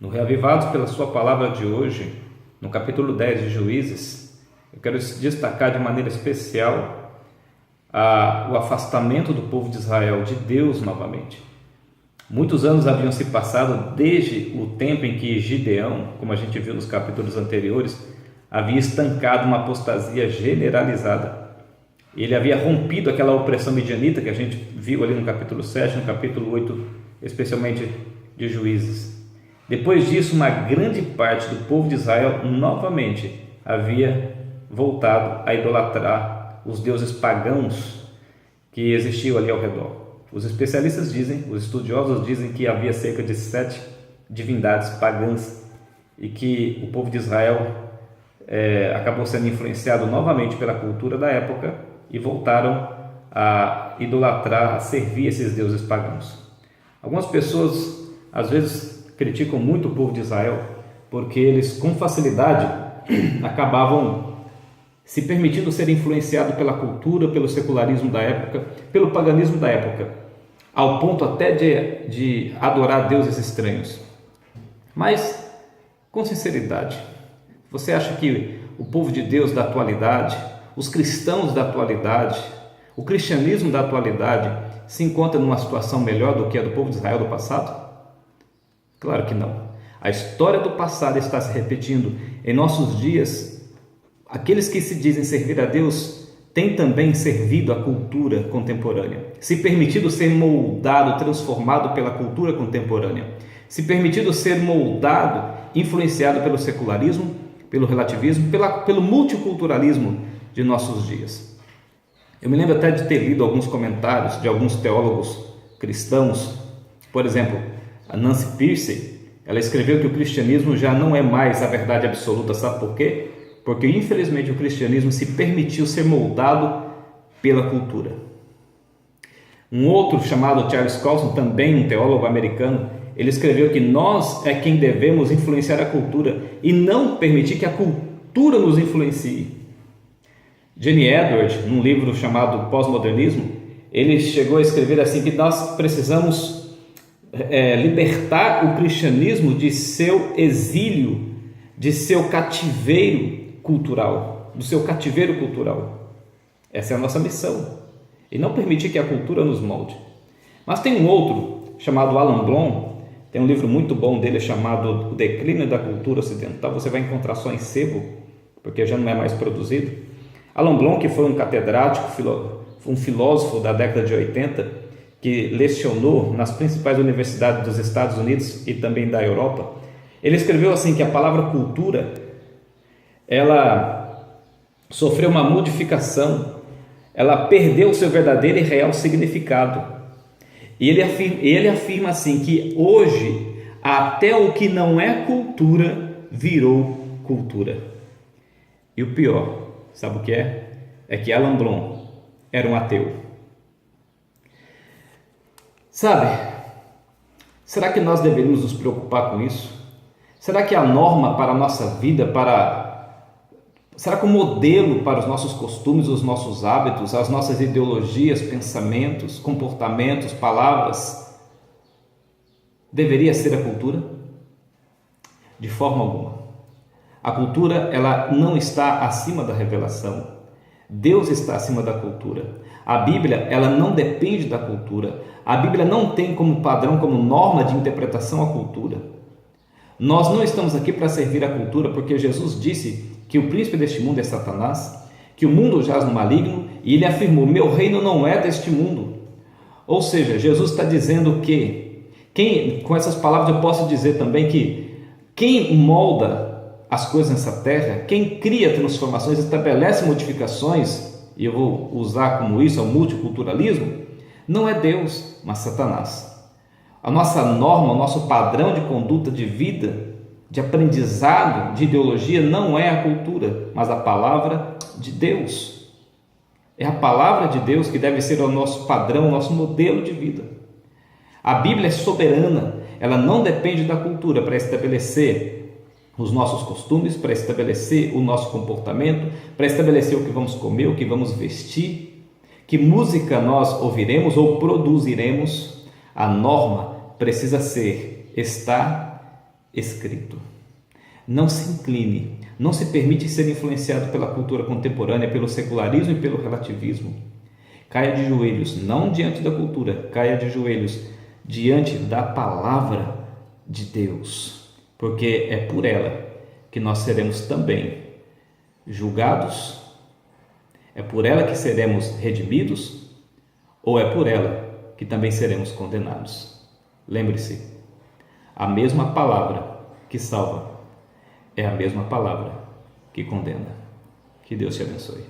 No Reavivados pela sua palavra de hoje, no capítulo 10 de Juízes, eu quero destacar de maneira especial o afastamento do povo de Israel de Deus novamente. Muitos anos haviam se passado desde o tempo em que Gideão, como a gente viu nos capítulos anteriores, havia estancado uma apostasia generalizada. Ele havia rompido aquela opressão midianita que a gente viu ali no capítulo 7, no capítulo 8, especialmente de Juízes. Depois disso, uma grande parte do povo de Israel novamente havia voltado a idolatrar os deuses pagãos que existiam ali ao redor. Os especialistas dizem, os estudiosos dizem que havia cerca de 7 divindades pagãs e que o povo de Israel acabou sendo influenciado novamente pela cultura da época e voltaram a idolatrar, a servir esses deuses pagãos. Algumas pessoas às vezes criticam muito o povo de Israel porque eles com facilidade acabavam se permitindo ser influenciados pela cultura, pelo secularismo da época, pelo paganismo da época, ao ponto até de adorar deuses estranhos. Mas, com sinceridade, você acha que o povo de Deus da atualidade, os cristãos da atualidade, o cristianismo da atualidade se encontra numa situação melhor do que a do povo de Israel do passado? Claro que não. A história do passado está se repetindo. Em nossos dias, aqueles que se dizem servir a Deus têm também servido a cultura contemporânea, se permitido ser moldado, transformado pela cultura contemporânea, se permitido ser moldado, influenciado pelo secularismo, pelo relativismo, pelo multiculturalismo de nossos dias. Eu me lembro até de ter lido alguns comentários de alguns teólogos cristãos. Por exemplo, a Nancy Pearcey, ela escreveu que o cristianismo já não é mais a verdade absoluta. Sabe por quê? Porque infelizmente o cristianismo se permitiu ser moldado pela cultura. Um outro chamado Charles Colson, também um teólogo americano, ele escreveu que nós é quem devemos influenciar a cultura e não permitir que a cultura nos influencie. Jenny Edwards, num livro chamado Pós-Modernismo, ele chegou a escrever assim que nós precisamos libertar o cristianismo de seu exílio, de seu cativeiro cultural, do seu cativeiro cultural. Essa é a nossa missão, e não permitir que a cultura nos molde. Mas tem um outro chamado Alan Bloom, tem um livro muito bom dele chamado O Declínio da Cultura Ocidental. Você vai encontrar só em sebo, porque já não é mais produzido. Alan Bloom, que foi um catedrático, um filósofo da década de 80, que lecionou nas principais universidades dos Estados Unidos e também da Europa, ele escreveu assim que a palavra cultura, ela sofreu uma modificação, ela perdeu o seu verdadeiro e real significado. E ele afirma assim que hoje até o que não é cultura virou cultura. E o pior, sabe o que é? É que Alan Bloom era um ateu. Sabe, será que nós deveríamos nos preocupar com isso? Será que a norma para a nossa vida, será que o modelo para os nossos costumes, os nossos hábitos, as nossas ideologias, pensamentos, comportamentos, palavras, deveria ser a cultura? De forma alguma. A cultura, ela não está acima da revelação. Deus está acima da cultura. A Bíblia, ela não depende da cultura. A Bíblia não tem como padrão, como norma de interpretação a cultura. Nós não estamos aqui para servir a cultura, porque Jesus disse que o príncipe deste mundo é Satanás, que o mundo jaz no maligno, e ele afirmou: meu reino não é deste mundo. Ou seja, Jesus está dizendo que, com essas palavras eu posso dizer também que quem molda as coisas nessa terra, quem cria transformações, estabelece modificações, e eu vou usar como isso o multiculturalismo, não é Deus, mas Satanás. A nossa norma, o nosso padrão de conduta de vida, de aprendizado, de ideologia, não é a cultura, mas a palavra de Deus. É a palavra de Deus que deve ser o nosso padrão, o nosso modelo de vida. A Bíblia é soberana, ela não depende da cultura para estabelecer os nossos costumes, para estabelecer o nosso comportamento, para estabelecer o que vamos comer, o que vamos vestir, que música nós ouviremos ou produziremos. A norma precisa ser estar escrito. Não se incline, não se permite ser influenciado pela cultura contemporânea, pelo secularismo e pelo relativismo. Caia de joelhos, não diante da cultura, caia de joelhos diante da palavra de Deus, porque é por ela que nós seremos também julgados. É por ela que seremos redimidos, ou é por ela que também seremos condenados? Lembre-se, a mesma palavra que salva é a mesma palavra que condena. Que Deus te abençoe.